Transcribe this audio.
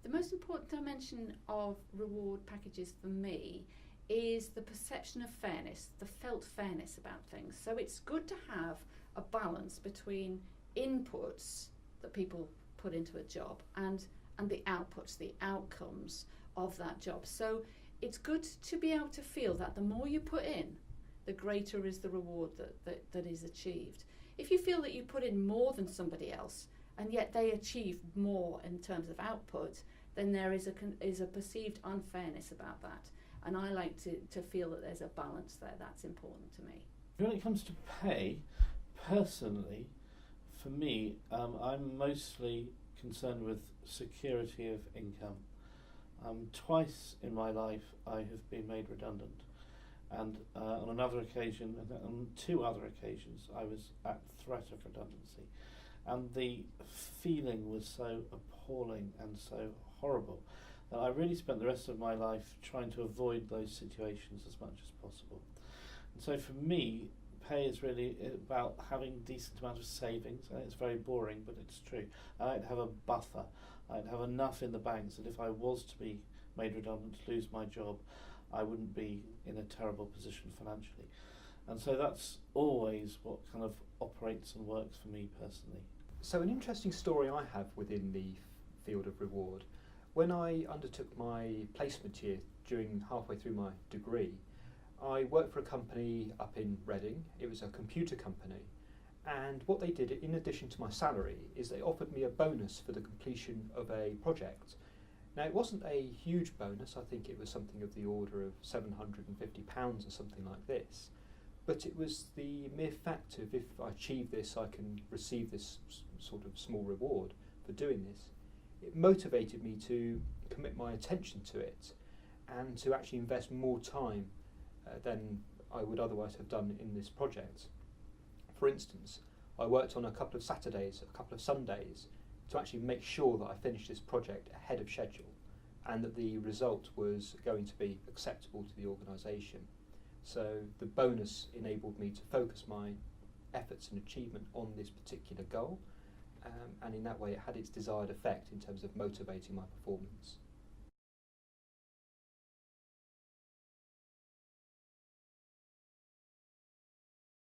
The most important dimension of reward packages for me is the perception of fairness, the felt fairness about things. So it's good to have a balance between inputs that people put into a job and the outputs, the outcomes of that job. So it's good to be able to feel that the more you put in, the greater is the reward that is achieved. If you feel that you put in more than somebody else and yet they achieve more in terms of output, then there is a perceived unfairness about that. And I like to feel that there's a balance there. That's important to me. When it comes to pay, personally, for me, I'm mostly concerned with security of income. Twice in my life I have been made redundant, and on another occasion, on two other occasions, I was at threat of redundancy, and the feeling was so appalling and so horrible that I really spent the rest of my life trying to avoid those situations as much as possible. And so for me, pay is really about having a decent amount of savings. I think it's very boring, but it's true. I like to have a buffer. I like to have enough in the bank so that if I was to be made redundant, to lose my job, I wouldn't be in a terrible position financially. And so that's always what kind of operates and works for me personally. So an interesting story I have within the field of reward, when I undertook my placement year halfway through my degree, I worked for a company up in Reading. It was a computer company, and what they did in addition to my salary is they offered me a bonus for the completion of a project. Now it wasn't a huge bonus, I think it was something of the order of £750 or something like this, but it was the mere fact of if I achieve this I can receive this sort of small reward for doing this. It motivated me to commit my attention to it and to actually invest more time than I would otherwise have done in this project. For instance, I worked on a couple of Saturdays, a couple of Sundays to actually make sure that I finished this project ahead of schedule and that the result was going to be acceptable to the organisation. So the bonus enabled me to focus my efforts and achievement on this particular goal, and in that way it had its desired effect in terms of motivating my performance.